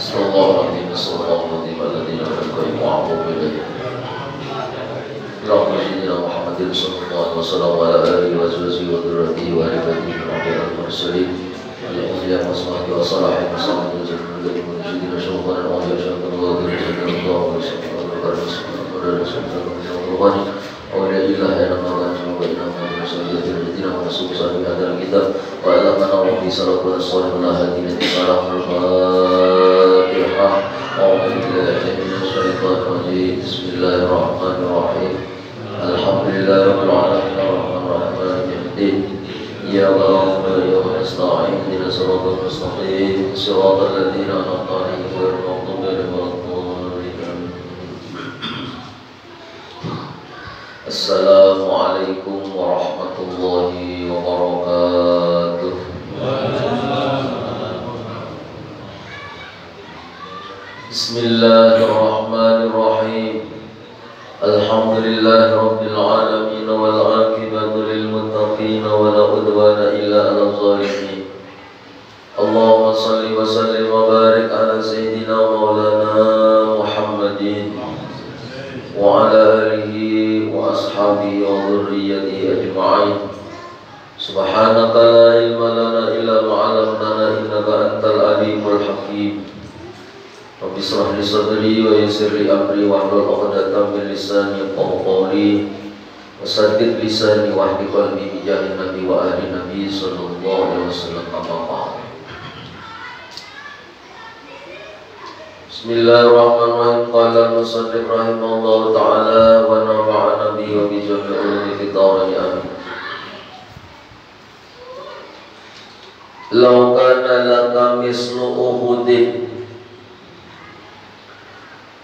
Astagfirullahaladzim, astagfirullahaladzim, alladhina al-qaim wa'afu bilayhi Allahumma sayyidina Muhammadin sallallahu alaihi wasallam wa ala alihi wa sahbihi wa dhurriyyatihi wa ali baitihi al mursalin al-awliya wa sahbihi wa salahin wa sallallahu alaihi wa sallam al-mujidin syuhran wa awliya syuhran wa dhurriyyatihi wa sallallahu awliya ilahi ramadhan wa inna wa sayyidina wa rasulullah hadal kitab wa ala man wa bi salatu wassalam ala hadina salam al-fatihah a'udzu billahi minasy syaithanir rajim bismillahirrahmanirrahim alhamdulillahi rabbil alamin arrahmanir rahim iyyaka na'budu wa iyyaka nasta'in ihdinas siratal mustaqim siratal ladzina an'amta 'alaihim ghairil maghdubi 'alaihim waladdallin. Assalamualaikum warahmatullahi wabarakatuh. Bismillahirrahmanirrahim. Alhamdulillahi rabbil alamin wal 'aqibatu lil muttaqin wa la udwana illa 'alal zalimin. Allahumma shalli wa sallim wa barik ala sayyidina maulana Muhammadin wa ala alihi wa ashabihi wa dhurriyyatihi ajma'in. Subhanaka la ilma lana illa ma 'allamtana innaka antal alimul hakim. Rabbi shrah li sadri wa yassir li amri wahlul 'uqdatam min lisani yafqahu qawli wa saddid lisani wahdi qalbi bi jahin nabi wa ali nabi sallallahu alaihi wasallam. Amma ba'd. Bismillahirrahmanirrahim. Qala al-musannif rahimahullahu ta'ala wa nafa'ana bihi wa bi jami'i ulumi fid dharain amin. Law kana laka mislu Uhudin.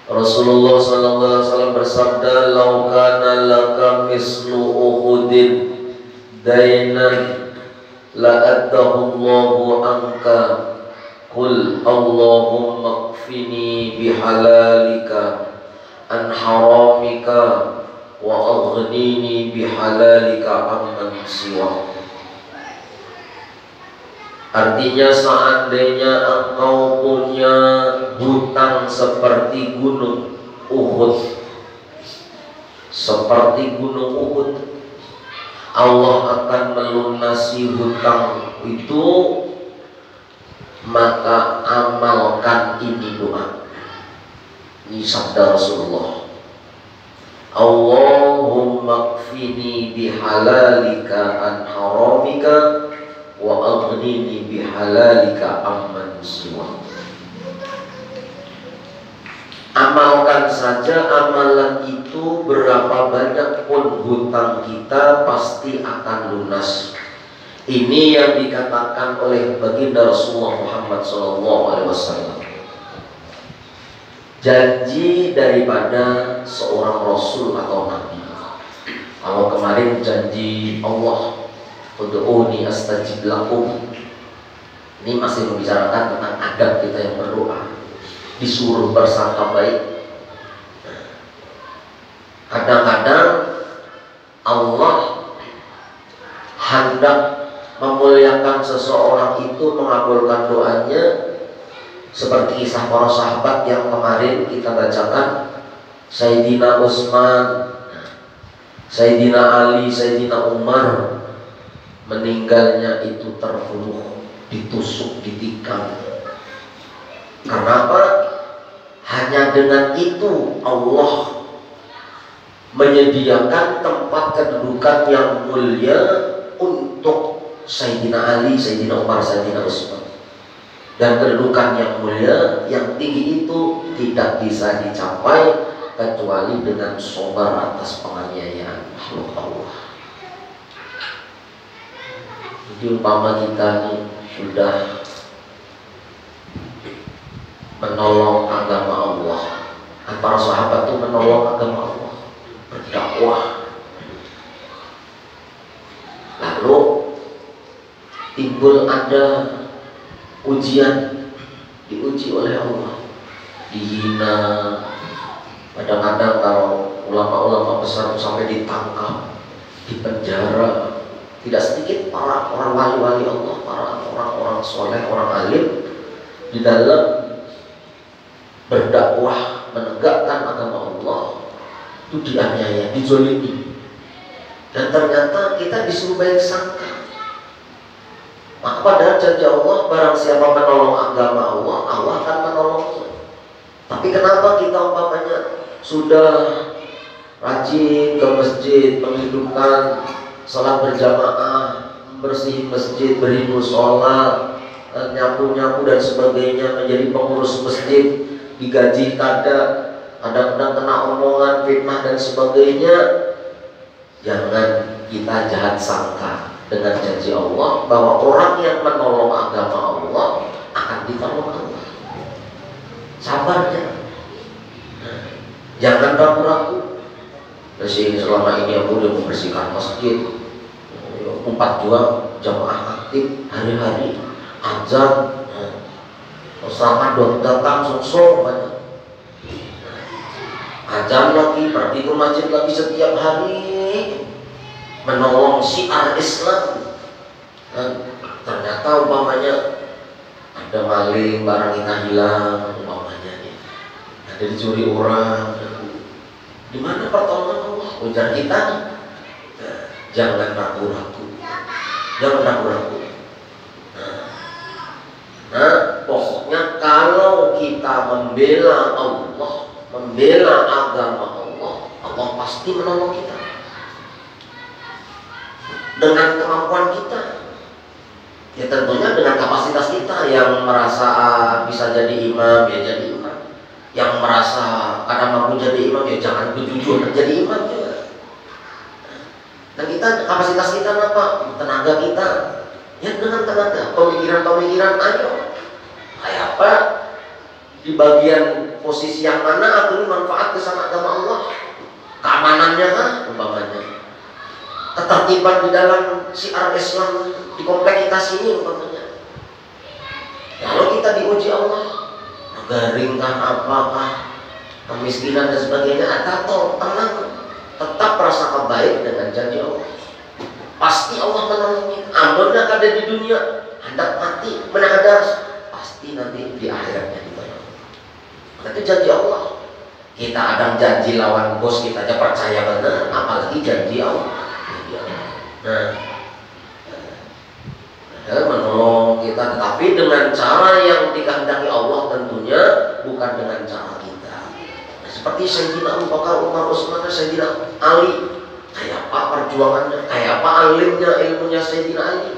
Rasulullah sallallahu alaihi wasallam bersabda, law kana laka mislu Uhudin dainan la addahu Allahu anka. Qul Allahumma kfini bihalalika an haramika wa aghnini bihalalika amman siwa. Artinya, seandainya engkau punya hutang seperti gunung Uhud, seperti gunung Uhud, Allah akan melunasi hutang itu. Maka amalkan ini doa. Ini sabda Rasulullah. Allahumma kfini bihalalika an haramika wa aghnini bihalalika amman siwa. Amalkan saja amalan itu, berapa banyak pun hutang kita pasti akan lunas. Ini yang dikatakan oleh baginda Rasulullah Muhammad SAW. Janji daripada seorang Rasul atau Nabi. Kalau kemarin janji Allah, ud'uni astajib lakum, ini masih membicarakan tentang adab kita yang berdoa, disuruh bersangka baik. Kadang-kadang Allah hendak memuliakan seseorang itu, mengabulkan doanya, seperti kisah para sahabat yang kemarin kita bacakan. Sayyidina Utsman, Sayyidina Ali, Sayyidina Umar, meninggalnya itu terbunuh, ditusuk, ditikam. Kenapa? Hanya dengan itu Allah menyediakan tempat kedudukan yang mulia untuk Sayyidina Ali, Sayyidina Umar, Sayyidina Utsman. Dan kedudukan yang mulia, yang tinggi itu tidak bisa dicapai kecuali dengan sabar atas penganiayaan makhluk Allah. Jadi umpama kita ini sudah menolong agama Allah, para sahabat itu menolong agama Allah, berdakwah. Lalu timbul ada ujian, diuji oleh Allah, dihina. Kadang-kadang kalau ulama-ulama besar itu sampai ditangkap, dipenjara. Tidak sedikit para orang wali-wali Allah, para orang-orang soleh, orang alim di dalam berdakwah, menegakkan agama Allah itu dianiaya, dizolimi. Dan ternyata kita disuruh baik sangka. Maka padahal janji Allah, barang siapa menolong agama Allah, Allah akan menolongnya. Tapi kenapa kita umpamanya sudah rajin ke masjid, menghidupkan sholat berjamaah, bersihin masjid, beri musola, nyapu-nyapu dan sebagainya, menjadi pengurus masjid, digaji kadang-kadang kena omongan, fitnah dan sebagainya. Jangan kita jahat sangka dengan janji Allah bahwa orang yang menolong agama Allah akan ditolong Allah. Sabarnya, jangan ragu-ragu. Jadi selama ini aku udah membersihkan masjid, 4 jam jamaah aktif hari-hari, azan, selama datang sosok banyak. Azan lagi, berarti itu masjid lagi setiap hari, menolong syiar Islam. Ternyata umpamanya ada maling, barang kita hilang, umpamanya ada dicuri orang, di mana pertolongan Allah? Ujar kita, jangan ragu-ragu, jangan ragu-ragu. Pokoknya kalau kita membela Allah, membela agama Allah, Allah pasti menolong kita. Dengan kemampuan kita, ya tentunya dengan kapasitas kita. Yang merasa bisa jadi imam, ya jadi imam. Yang merasa kadang mampu jadi imam, ya jangan berjujur jadi imam juga. Dan kita, kapasitas kita apa? Tenaga kita, ya dengan tenaga, pemikiran-pemikiran, ayo. Kayak apa? Di bagian posisi yang mana aku manfaat kesana agama Allah, keamanannya kan, umpamanya. Ketertiban di dalam syiar Islam di komplek kita sini umpamanya. Kalau kita diuji Allah, garing kah, apakah, kemiskinan dan sebagainya, atau tenang, tetap rasakan baik dengan janji Allah. Pasti Allah menolongnya. Amalnya ada di dunia, hendak mati, menahdas, pasti nanti di akhiratnya ditolong. Itu janji Allah. Kita ada janji lawan bos kita aja percaya benar, apalagi janji Allah. Nah, menolong kita, tetapi dengan cara yang dikehendaki Allah tentunya, bukan dengan cara kita. Nah, seperti Sayyidina Abu Bakar, Umar, Utsman, Sayyidina Ali, kayak apa perjuangannya, kayak apa alimnya, ilmunya Sayyidina Ali.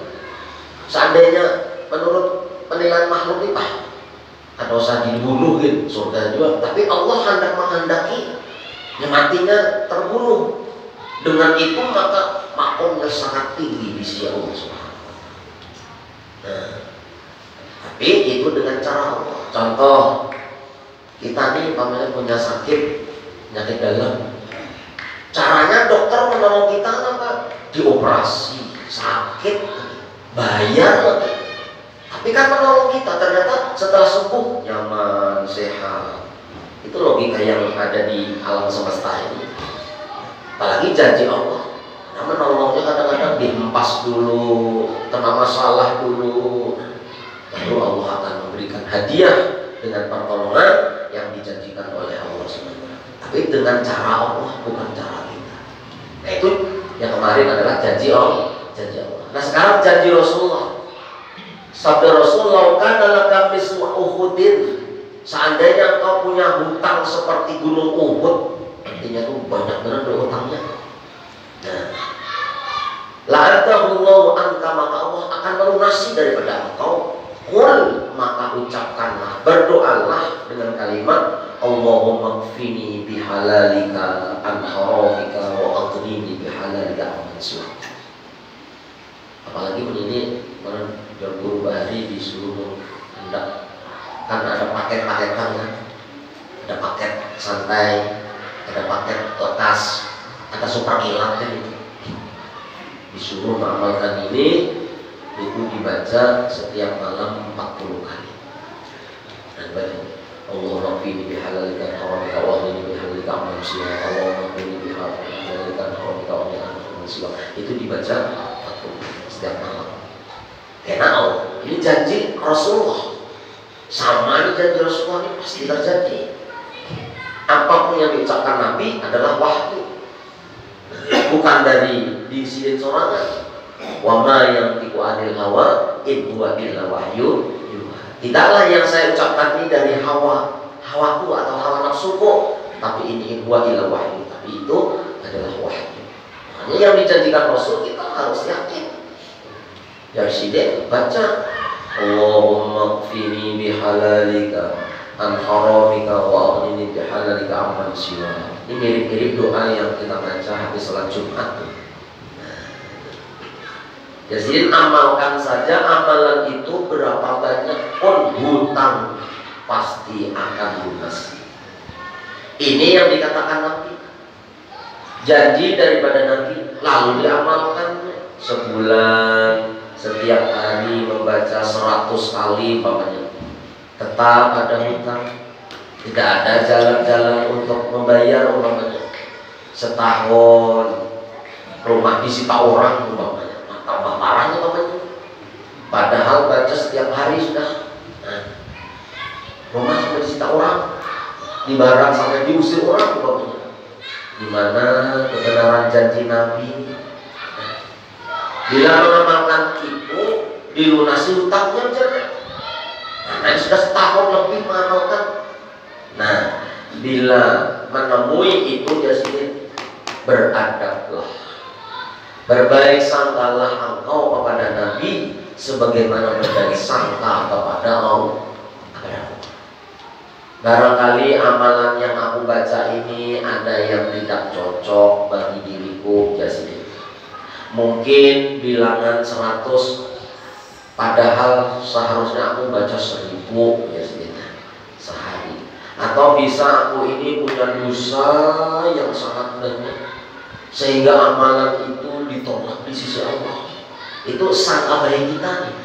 Seandainya menurut penilaian makhluk ini, ada usah dibunuhin, surga juga. Tapi Allah hendak menghendaki yang matinya terbunuh. Dengan itu maka makomnya sangat tinggi di sisi Allah Subhanahu wa Ta'ala. Nah, tapi itu dengan cara Allah. Contoh, kita nih pamannya punya sakit, penyakit dalam. Caranya dokter menolong kita apa? Dioperasi, sakit, bayar lagi. Tapi kan menolong kita, ternyata setelah sembuh nyaman, sehat. Itu logika yang ada di alam semesta ini. Apalagi janji Allah, nah menolongnya kadang-kadang dihempas dulu, kena masalah dulu, lalu Allah akan memberikan hadiah dengan pertolongan yang dijanjikan oleh Allah SWT. Tapi dengan cara Allah, bukan cara kita. Nah itu yang kemarin adalah janji Allah, janji Allah. Nah sekarang janji Rasulullah. Sabda Rasulullah, kana laka mislu Uhudin. Seandainya engkau punya hutang seperti gunung Uhud, artinya tuh banyak benar utangnya. Nah, la'atahullahu anka, maka Allah akan melunasi daripada engkau. Qul, maka ucapkanlah, berdoalah dengan kalimat Allahumma kfini bihalalika an haramika wa aghnini bihalalika amman siwak. Apalagi ini guru bahari disuruh hendak, kan ada paket-paketan kan, ada paket santai, ada paket lekas, ada super kilat kan itu. Disuruh mengamalkan ini, itu dibaca setiap malam 40 kali. Dan baca Allah rabbini bihalalika haramika wa aghnini bihalalika amman siwak, Allah rabbini bihalalika haramika wa aghnini amman siwak. Itu dibaca 40 setiap malam. Karena Allah, ini janji Rasulullah. Sama ini janji Rasulullah ini pasti terjadi. Apapun yang diucapkan Nabi adalah wahyu, bukan dari diri sorangan. Wa ma yantiqu anil hawa in huwa illa wahyu yuha. Tidaklah yang saya ucapkan ini dari hawaku atau hawa nafsuku, tapi ini huwa illa wahyu, tapi itu adalah wahyu. Makanya yang dijanjikan Rasul kita harus yakin. Dari sini baca Allahumma qfini bihalalika an haramika wa aghnini bihalalika amman siwa. Ini mirip-mirip doa yang kita baca habis sholat Jumat. Jadi amalkan saja, amalan itu berapa banyak pun hutang pasti akan lunas. Ini yang dikatakan Nabi. Janji daripada Nabi lalu diamalkan. Sebulan setiap hari membaca 100 kali umpamanya, tetap ada hutang, tidak ada jalan-jalan untuk membayar umpamanya. Setahun rumah disita orang umpamanya, tambah parahnya umpamanya. Padahal baca setiap hari sudah. Rumah sampai disita orang, di barat sampai diusir orang umpamanya. Di mana kebenaran janji Nabi? Bila mengamalkan itu dilunasi hutangnya jangan. Nah, sudah setahun lebih mengamalkan. Nah, bila menemui itu jadi beradablah, berbaik sangkalah engkau kepada Nabi sebagaimana berbaik sangka kepada Allah. Barangkali amalan yang aku baca ini ada yang tidak cocok bagi diriku, jadi mungkin bilangan 100, padahal seharusnya aku baca 1000 ya sehari. Atau bisa aku ini punya dosa yang sangat banyak sehingga amalan itu ditolak di sisi Allah. Itu sangka baik kita nih.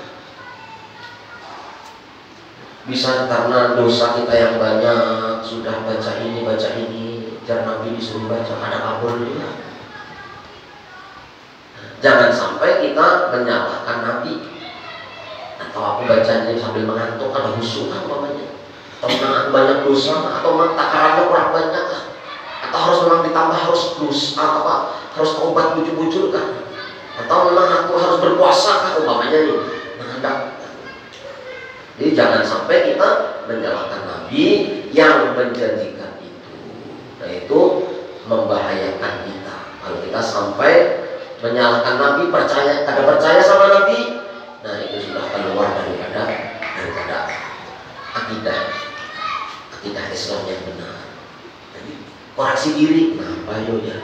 Bisa karena dosa kita yang banyak, sudah baca ini, jangan Nabi disuruh baca, ada kabul juga. Jangan sampai kita menyalahkan Nabi. Atau aku bacanya sambil mengantuk, ada khusyuk umpamanya. Atau memang banyak dosa, atau memang takarannya kurang banyak, atau harus memang ditambah harus harus taubat bujur-bujur kan? Atau memang aku harus berpuasa kan umpamanya nih. Jadi jangan sampai kita menyalahkan Nabi yang menjanjikan itu. Nah itu membahayakan kita. Kalau kita sampai menyalahkan Nabi, kada percaya sama Nabi, nah itu sudah keluar daripada akidah Islam yang benar. Jadi koreksi diri, kenapa ya?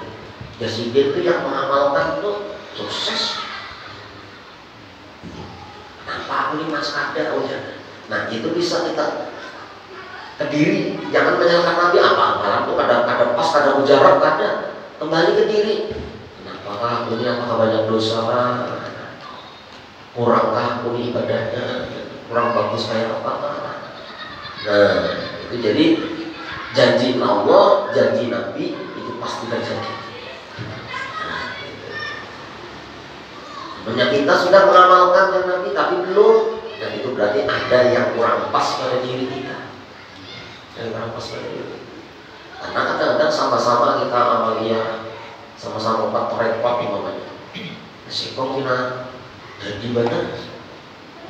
Jasiden itu yang mengamalkan itu sukses. Kenapa aku ini mas kada ya? Nah itu bisa kita ke diri, jangan menyalahkan Nabi. Apa amalan itu kada pas, kada mujarab, kada. Kembali ke diri. Apakah aku ini apakah banyak dosa? Kurangkah aku ini ibadahnya? Kurang bagus kayak apa? Nah, itu jadi janji Allah, janji Nabi itu pasti terjadi. Sebenarnya kita sudah mengamalkan yang Nabi tapi belum, dan itu berarti ada yang kurang pas pada diri kita. Yang kurang pas pada diri. Karena kadang-kadang sama-sama kita amalia, sama-sama 4 repot umpamanya. Sikong kita jadi benar.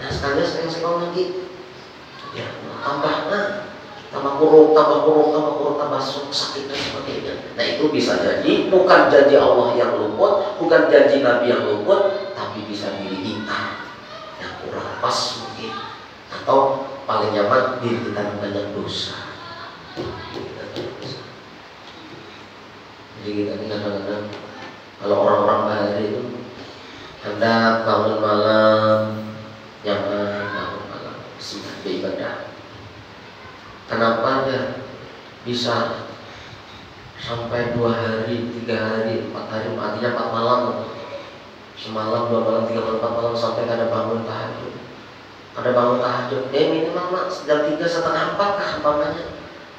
Nah sekalian sekong lagi. Ya tambah kurung, tambah sakit dan sebagainya. Nah itu bisa jadi bukan janji Allah yang luput, bukan janji Nabi yang luput, tapi bisa diri kita yang kurang pas mungkin. Atau paling nyaman diri kita yang banyak dosa. Jadi kita kadang-kadang kalau orang-orang bahari itu hendak bangun malam, nyaman bangun malam, sudah beribadah. Kenapa dia bisa sampai 2 hari, 3 hari, 4 hari, artinya 4 malam, semalam, 2 malam, 3 malam, 4 malam sampai kada bangun tahajud. Kada bangun tahajud, minimal jam 3 setengah 4 kah umpamanya.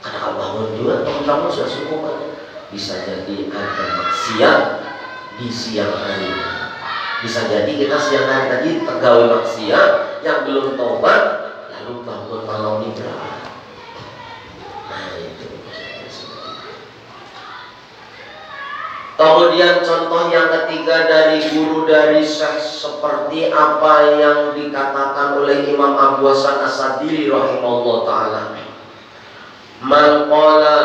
Kada bangun juga, bangun sudah cukup aja. Bisa jadi ada maksiat di siang hari. Bisa jadi kita siang hari tadi tergawe maksiat yang belum tobat, lalu bangun malam nidra. Nah itu. Kemudian contoh yang ketiga dari guru dari syekh seperti apa yang dikatakan oleh Imam Abu Hasan As-Sadili rahimahullah ta'ala. Man qala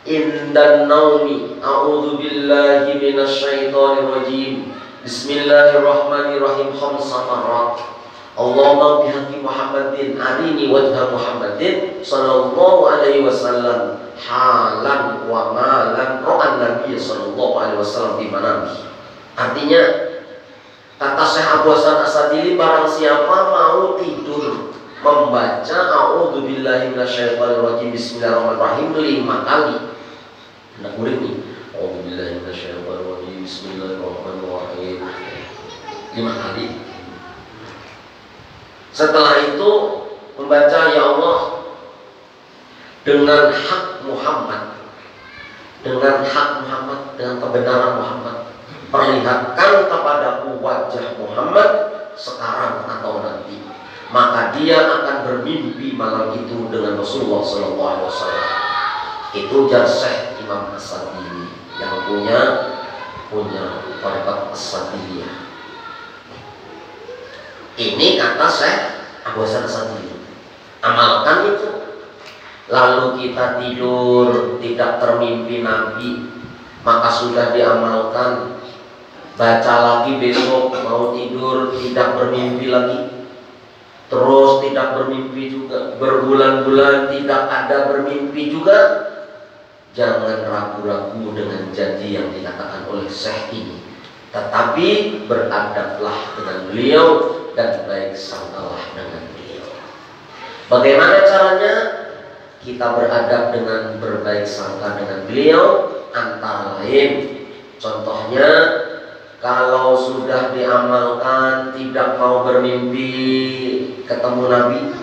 indan naumi a'udzu billahi minasyaitonir rajim. Bismillahirrahmanirrahim khamsa marrat. Allahumma bihaqi Muhammadin arini wajha Muhammadin sallallahu alaihi wasallam halan wa malan ra'an Nabi sallallahu alaihi wasallam di manami. Artinya kata Syekh Abu Hasan As-Sadili, barang siapa mau tidur membaca a'udzubillahi minasyaitonirrajim bismillahirrahmanirrahim 5 kali. Nah, kuring nih. A'udzubillahi minasyaitonirrajim bismillahirrahmanirrahim 5 kali. Setelah itu membaca ya Allah dengan hak Muhammad, dengan kebenaran Muhammad, perlihatkan kepadaku wajah Muhammad sekarang atau nanti, maka dia akan bermimpi malam itu dengan Rasulullah SAW. Itu Syekh Imam As-Sadili yang punya tariqat As-Sadiliyah. Ini kata Syekh Abu Hasan As-Sadili. Amalkan itu. Lalu kita tidur tidak termimpi Nabi, maka sudah diamalkan. Baca lagi besok mau tidur tidak bermimpi lagi, terus tidak bermimpi juga, berbulan-bulan tidak ada bermimpi juga. Jangan ragu-ragu dengan janji yang dikatakan oleh Syekh ini, tetapi beradablah dengan beliau dan baik sangkalah dengan beliau. Bagaimana caranya? Kita beradab dengan berbaik sangka dengan beliau, antara lain contohnya kalau sudah diamalkan tidak mau bermimpi ketemu Nabi,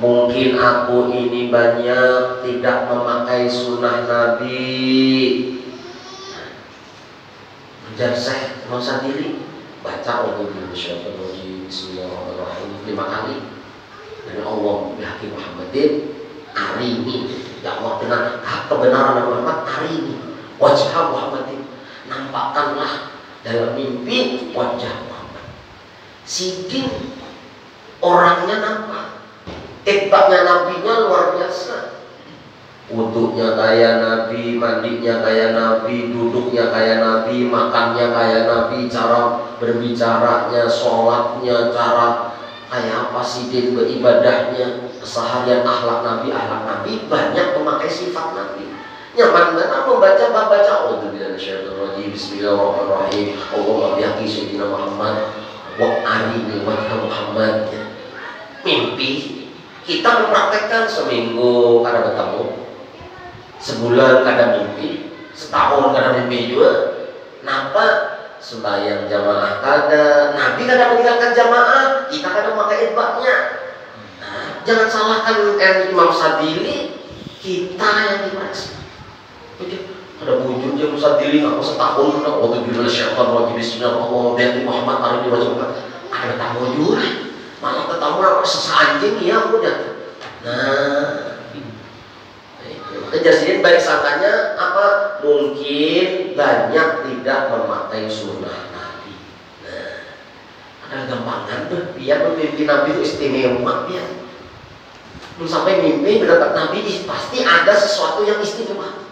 mungkin aku ini banyak tidak memakai sunnah Nabi. Menjar Syekh Imam As-Sadili, baca Bismillahirrahmanirrahim 5 kali. Dan Allah bihaqi Muhammadin hari ini, ya Allah dengan kebenaran Muhammad hari ini, wajah Muhammadin, nampakkanlah dalam mimpi wajah Muhammad. Sidin orangnya nampak, itbaknya nabinya luar biasa. Wuduknya kayak Nabi, mandinya kayak Nabi, duduknya kayak Nabi, makannya kayak Nabi, cara berbicaranya, sholatnya, cara kayak apa sidin beribadahnya, keseharian akhlak Nabi banyak memakai sifat Nabi. Nyaman benar membaca Bismillahirrahmanirrahim. Allahumma bihaqi sayyidina Muhammad wa arini wajha Muhammad. Mimpi kita mempraktekkan seminggu kadang bertemu, sebulan kadang mimpi, setahun kadang mimpi juga. Kenapa? Sembahyang jamaah kadang, Nabi kadang meninggalkan jamaah, kita kadang memakai itbaknya. Nah, jangan salahkan Imam Sadili, kita yang dimaksud. Ada wujud dia Sadili nggak mau setahun, waktu di syaitan wajib Bismillahirrahmanirrahim Muhammad hari ini wajib. Ada tamu juga, malah ketemu apa sesanjing ya udah. Nah, kejadian baik sangkanya apa? Mungkin banyak tidak memakai sunnah Nabi. Nah, ada gampangan tuh, biar mimpi Nabi itu istimewa ya. Sampai mimpi mendapat Nabi pasti ada sesuatu yang istimewa.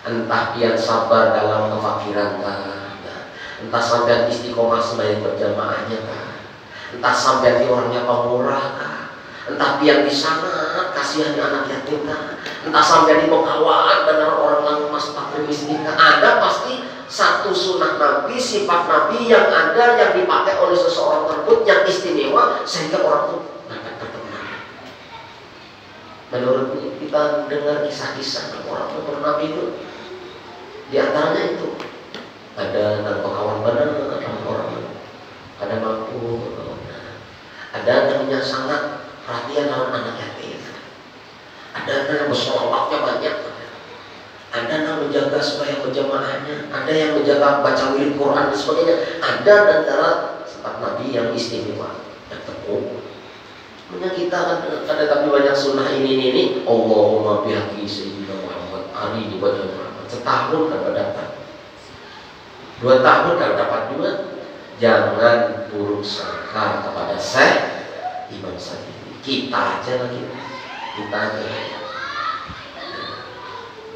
Entah dia sabar dalam kefakiran kah, entah sampai istiqomah sembahyang berjamaahnya kah, entah sampai orangnya pemurah kah, entah dia di sana kasihan anak yatim kah, entah sampai di Mekawaan benar orang yang mas fakir miskin kah. Ada pasti satu sunnah Nabi, sifat Nabi yang ada yang dipakai oleh seseorang tersebut yang istimewa sehingga orang itu dapat terkenal. Menurut kita dengar kisah-kisah orang bertemu Nabi itu, di antaranya itu ada tanpa kawan benar, ada orang, ada mampu, ada yang sangat perhatian lawan anak yatim, ada yang bersolawatnya banyak, ada yang menjaga supaya berjamaahnya, ada yang menjaga baca wirid Quran dan sebagainya. Ada antara sifat Nabi yang istimewa, yang teguh, Punya kita kan ada tapi banyak sunnah ini. Allahumma bihaqi sayyidina Muhammad Ali di badan Muhammad. Setahun kalau dapat, 2 tahun kalau dapat 2. Jangan buruk sangka kepada Syekh Imam Syafi'i. Kita aja lagi, kita aja.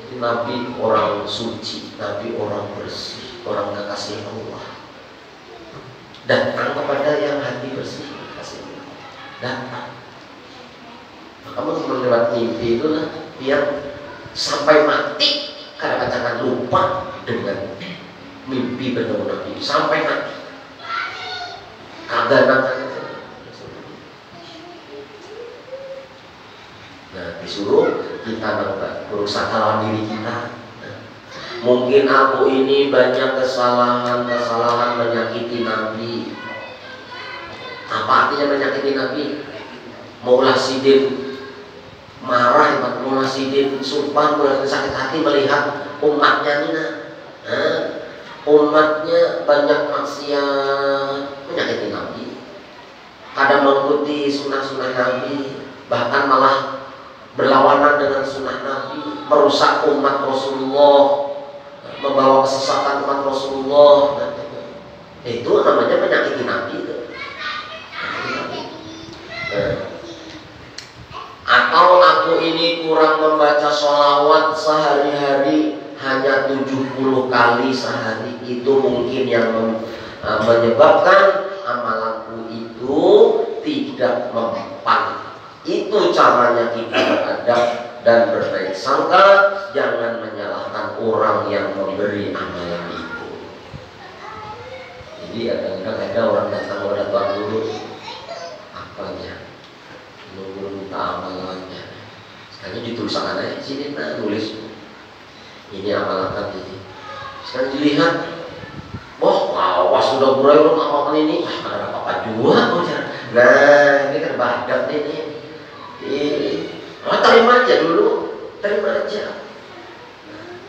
Jadi Nabi orang suci, Nabi orang bersih, orang kekasih Allah. Datang kepada yang hati bersih, kasih Allah. Datang. Kamu lewat mimpi itulah biar sampai mati karena jangan lupa dengan mimpi bertemu Nabi sampai mati. Kagak nanti. Nah, disuruh kita berusaha lawan diri kita. Mungkin aku ini banyak kesalahan menyakiti Nabi. Apa artinya menyakiti Nabi? Maulah Sidin marah, Maulah Sidin sumpah, Maulah sakit hati melihat umatnya ini. Umatnya banyak maksiat, menyakiti Nabi. Kadang mengikuti sunnah-sunnah Nabi, bahkan malah berlawanan dengan sunnah Nabi, merusak umat Rasulullah, membawa kesesatan umat Rasulullah. Itu namanya menyakiti Nabi. Atau aku ini kurang membaca sholawat sehari-hari, hanya 70 kali sehari. Itu mungkin yang menyebabkan amalanku itu tidak mempan. Itu caranya kita beradab dan berbaik sangka. Jangan menyalahkan orang yang memberi amalan itu. Jadi ada orang datang kepada Tuan Guru, apanya? Guru minta amalannya. Sekarang dituliskan aja sini, nulis ini amalan ini. Sekarang dilihat, wah, awas sudah mulai orang amalkan ini. Ada apa-apa juga. Nah, ini kan badak ini. Terima aja dulu, terima aja.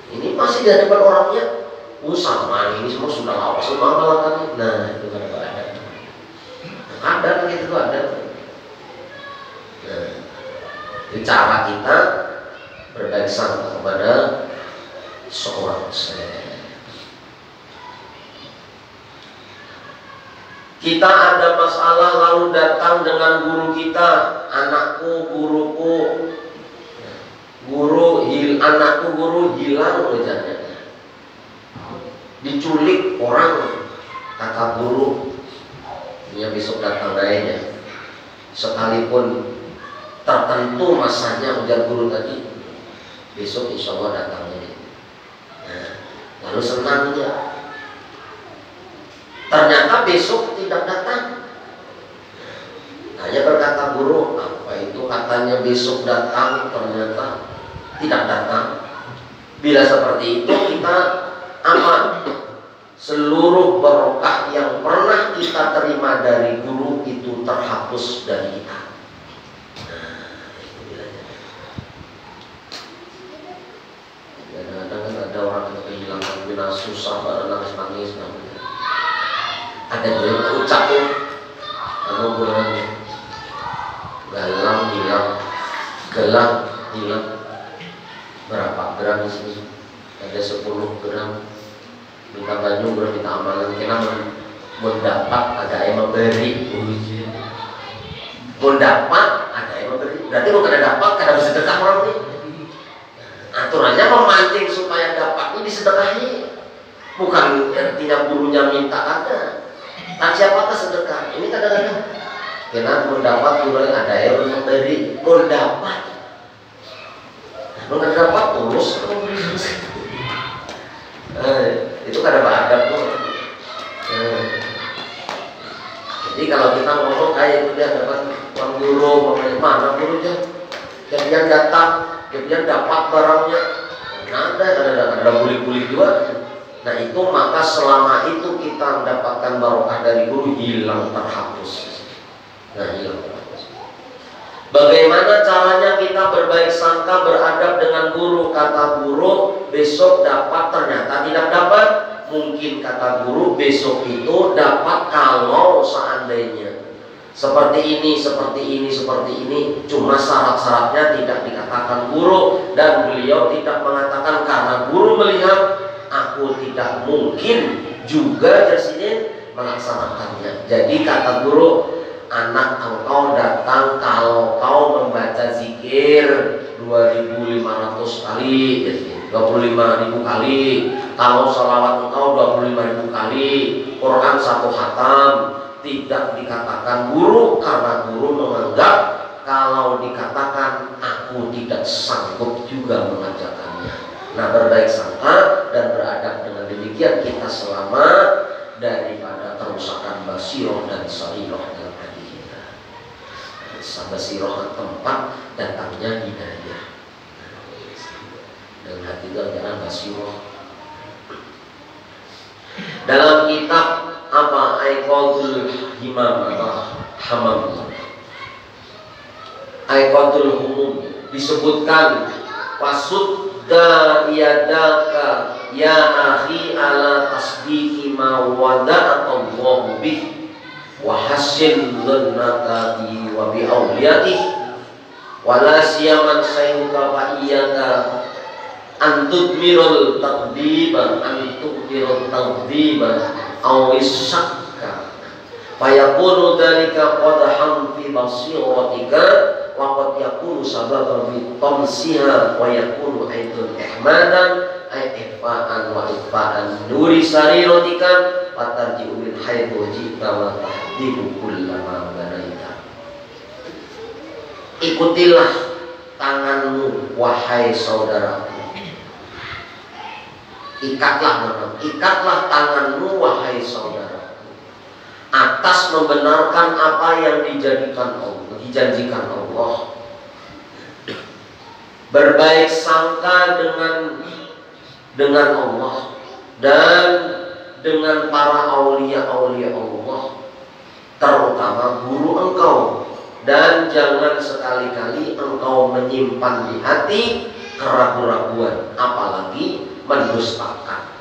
Ini masih di hadapan orangnya, sama ini semua sudah lawas semua amalan. Nah, itu kan ada. Ada gitu tuh ada. Nah, itu cara kita berbaik sangka kepada seorang syekh. Kita ada masalah lalu datang dengan guru kita, anakku, guruku, anakku guru hilang wajahnya, diculik orang, kata guru, dia besok datang lainnya, sekalipun tertentu masanya ujar guru tadi, besok insya Allah datangnya. Nah, lalu senang dia. Ternyata besok tidak datang. Hanya berkata guru, apa itu katanya besok datang, ternyata tidak datang. Bila seperti itu kita aman. Seluruh barokah yang pernah kita terima dari guru itu terhapus dari kita. Kadang-kadang kan ada orang yang kehilangan bina susah, pada nangis-nangis. Ada yang ucap tuh, gelang hilang berapa gram di sini? Ada 10 gram. Minta baju belum minta amalan, kena mendapat ada yang memberi. Mendapat ada yang memberi. Berarti bukan ada dapat, kada bisa sedekah orang ini. Aturannya memancing supaya dapat ini disedekahi. Bukan artinya gurunya minta ada. Nah, siapakah sedekah? Ini kadang-kadang kena mendapat guru ada yang memberi, mendapat. Mendapat tulus itu kadang adab tuh. Jadi kalau kita ngomong kayak itu dia dapat uang guru, mana gurunya? Kemudian datang, kemudian dapat barangnya. Nah, ada bulik-bulik juga. Nah itu maka selama itu kita mendapatkan barokah dari guru hilang terhapus. Nah hilang terhapus. Bagaimana caranya kita berbaik sangka beradab dengan guru? Kata guru besok dapat, ternyata tidak dapat. Mungkin kata guru besok itu dapat kalau seandainya seperti ini, cuma syarat-syaratnya tidak dikatakan buruk, dan beliau tidak mengatakan karena guru melihat aku tidak mungkin juga jasine melaksanakannya. Jadi kata guru, anak engkau datang kalau kau membaca zikir 2.500 kali, 25.000 kali, kalau salawat engkau 25.000 kali, Quran 1 khatam. Tidak dikatakan guru karena guru menganggap kalau dikatakan aku tidak sanggup juga mengajarkannya. Nah, berbaik sangka dan beradab dengan demikian kita selamat daripada kerusakan basiroh dan sariroh dalam hati kita. Basiroh tempat datangnya hidayah, dan hati itu adalah basiroh. Dalam kitab apa Aiqadul Himam atau Hamam, Aiqadul Humum disebutkan wasudda yadaka ya akhi ala tasdiqi ma wada'atallahu bih wa hassin dhannaka bi wa bi awliyatih wala siyaman sayyuka fa iyaka antudmirul taqdiba awis syakka fayakunu dhalika qadhan fi basiratika wa qad yakunu sababan fi tamsiha wa yakunu aidun ihmadan ay ifaan wa ifaan nuri sariratika wa tarji'u min haitsu jita wa tahdibu kullama banaita. Ikutilah tanganmu wahai saudaraku, ikatlah tanganmu wahai saudaraku atas membenarkan apa yang dijanjikan Allah. Berbaik sangka dengan Allah dan dengan para aulia-aulia Allah, terutama guru engkau, dan jangan sekali-kali engkau menyimpan di hati keraguan-raguan, apalagi mendustakan.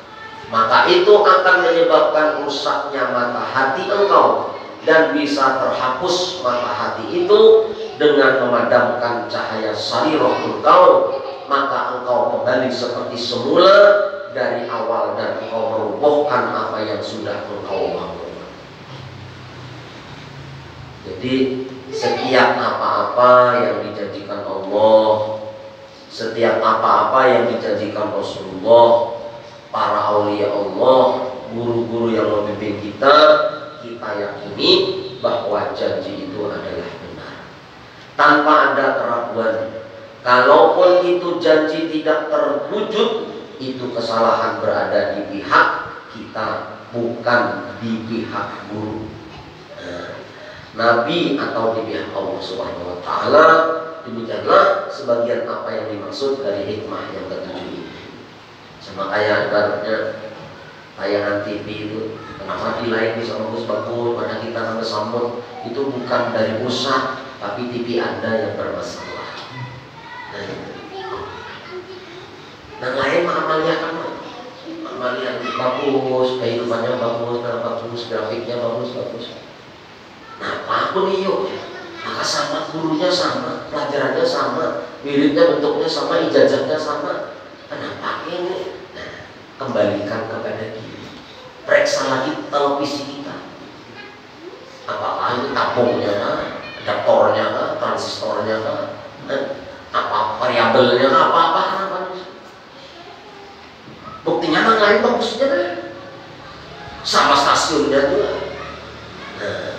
Maka itu akan menyebabkan rusaknya mata hati engkau, dan bisa terhapus mata hati itu dengan memadamkan cahaya sariroh engkau. Maka engkau kembali seperti semula dari awal, dan engkau merobohkan apa yang sudah engkau bangun. Jadi setiap apa-apa yang dijanjikan Allah, setiap apa-apa yang dijanjikan Rasulullah, para aulia Allah, guru-guru yang membimbing kita yakini bahwa janji itu adalah benar, tanpa ada keraguan. Kalaupun itu janji tidak terwujud, itu kesalahan berada di pihak kita, bukan di pihak guru, Nabi, atau di pihak Allah Subhanahu wa Ta'ala. Demikianlah sebagian apa yang dimaksud dari hikmah yang ketujuh ini. Sama kayak ibaratnya tayangan TV itu, kenapa di lain bisa bagus-bagus pada kita nggak sambut, itu bukan dari pusat, tapi TV Anda yang bermasalah. Nah, lain amalia kan, amalia bagus, kehidupannya bagus, grafiknya bagus. Nah, apapun iyo, maka sama gurunya sama, pelajarannya sama, wiridnya bentuknya sama, ijazahnya sama. Kenapa ini? Nah, kembalikan kepada diri. Periksa lagi televisi kita. Apakah ini tabungnya, adaptornya, transistornya, apa variabelnya, apa. Buktinya nggak lain bagusnya deh. Sama stasiunnya juga. Nah,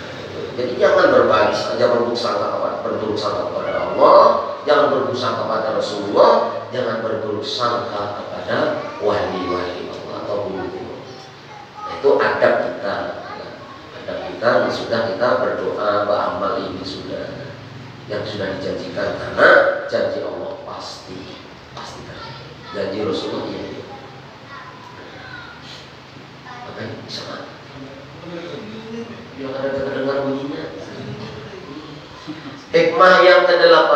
jadi jangan berbagi saja berburuk sangka kepada Allah, jangan berburuk sangka kepada Rasulullah, jangan berburuk sangka kepada wali-wali Allah atau guru. Itu adab kita. Adab kita sudah kita berdoa, beramal ini sudah yang sudah dijanjikan, karena janji Allah pasti terjadi. Janji Rasulullah ya. Apa ini bisa nggak? Yang ada terdengar bunyinya. Hikmah yang ke-8.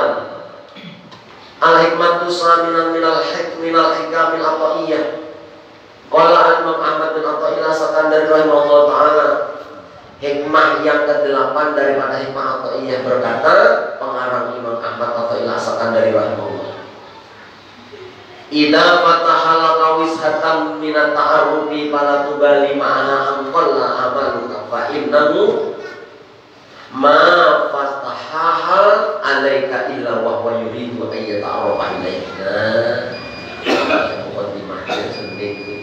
Al-hikmatu saminan minal hikamil ataiyah. Qala Imam Ahmad bin Athaillah Sakandari rahimahullah ta'ala, Hikmah yang ke-8 daripada hikmah Athaiyah berkata, pengarang Imam Ahmad Athaiyah asalkan dari rahimahullah. Idza fataha laka wishatan minat ta'arrufi fala tubali ma'ana an qalla amaluka fa innahu ma fatahaha alaika illa wa huwa yuridu an yata'arrafa ilaika. Mukadimahnya sendiri.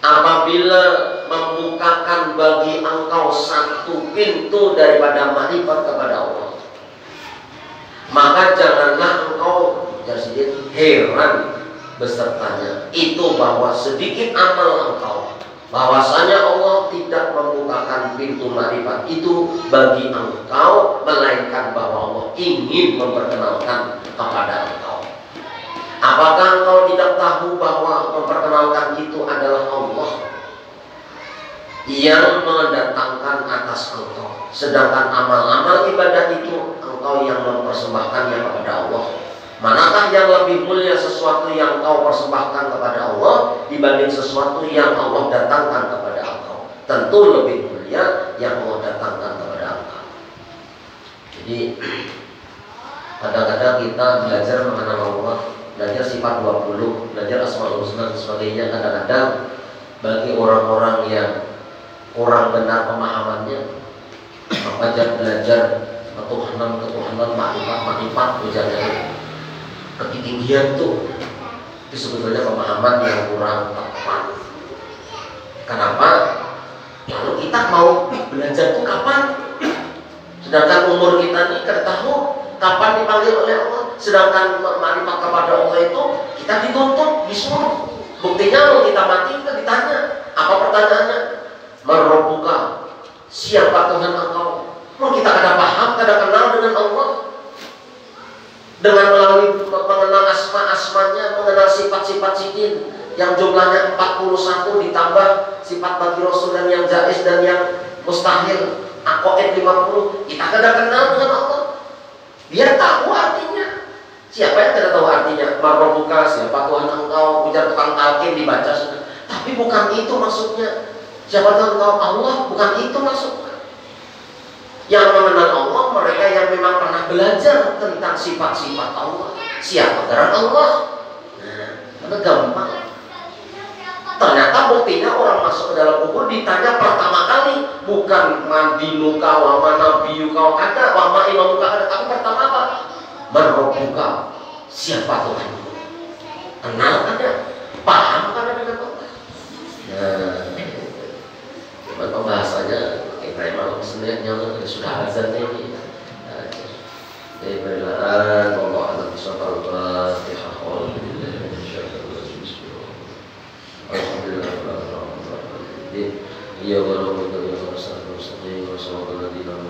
Apabila membukakan bagi engkau satu pintu daripada makrifat kepada Allah, maka janganlah engkau jadi heran besertanya itu bahwa sedikit amal engkau, bahwasanya Allah tidak membukakan pintu makrifat itu bagi engkau, melainkan bahwa Allah ingin memperkenalkan kepada engkau. Apakah engkau tidak tahu bahwa memperkenalkan itu adalah Allah yang mendatangkan atas engkau, sedangkan amal-amal ibadah itu engkau yang mempersembahkannya kepada Allah? Manakah yang lebih mulia sesuatu yang engkau persembahkan kepada Allah dibanding sesuatu yang Allah datangkan kepada engkau? Tentu lebih mulia yang Allah datangkan kepada engkau. Jadi kadang-kadang kita belajar mengenal Allah, belajar sifat 20, belajar Asmaul Husna dan sebagainya, kadang-kadang bagi orang-orang yang kurang benar pemahamannya, maka belajar ketuhanan, makrifat, belajarnya ketinggian itu sebetulnya pemahaman yang kurang tepat. Kenapa? Kalau kita mau belajar itu kapan? Sedangkan umur kita ini kita tahu kapan dipanggil oleh Allah. Sedangkan makrifat kepada Allah itu kita dituntut, disuruh. Buktinya kalau kita mati kita ditanya. Apa pertanyaannya? Marrobuka, siapa Tuhan engkau? Mau kita kada paham, kada kenal dengan Allah, dengan melalui mengenal asma-asmanya, mengenal sifat-sifat sidin yang jumlahnya 41 ditambah sifat bagi Rasul dan yang jaiz dan yang mustahil, aqaid 50, kita kada kenal dengan Allah. Biar tahu artinya. Siapa yang tidak tahu artinya? Marrobuka, siapa Tuhan engkau? Ujar tukang talqin dibaca sudah. Tapi bukan itu maksudnya. Siapa Tuhan engkau? Allah, bukan itu maksudnya. Yang mengenal Allah mereka yang memang pernah belajar tentang sifat-sifat Allah. Siapa gerak Allah? Nah, gampang. Ternyata buktinya orang masuk ke dalam kubur ditanya pertama kali bukan mandinuka wa manabiyuka ada wa ma imamuka ada, tapi pertama apa? Marrobuka, siapa Tuhan? Kenal ada? Paham kan dengan Allah? Nah, cuman pembahasannya memang sebenarnya sudah azan ini. Bismillah, Allah alam bismillah, Al-Fatihah. Iya walau betul yang bersatu sedih wasallallahu alaihi wasallam.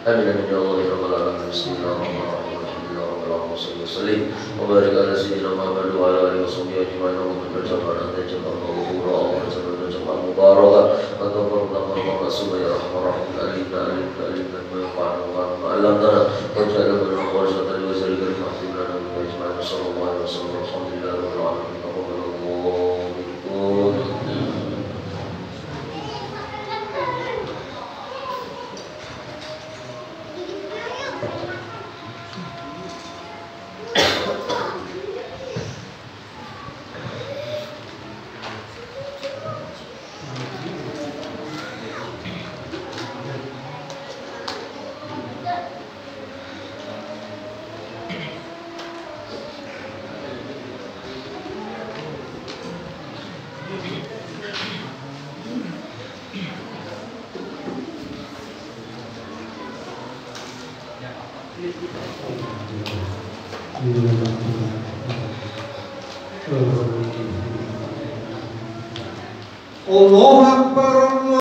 Amin amin ya Allah ya rabbal alamin. Bismillahirrahmanirrahim. Alhamdulillah salli wa barik ala sayyidina Muhammad wa ala alihi washabbihi ajma'in. Allahumma jalla jalla mubarak atau subhanahu ya rahman rahim alif alam tara wa jalla bil khawsat wa zalika al-mahtimana wa ajma'in. Sallallahu alaihi wasallam. Alhamdulillah rabbil alamin. Allahu Akbar.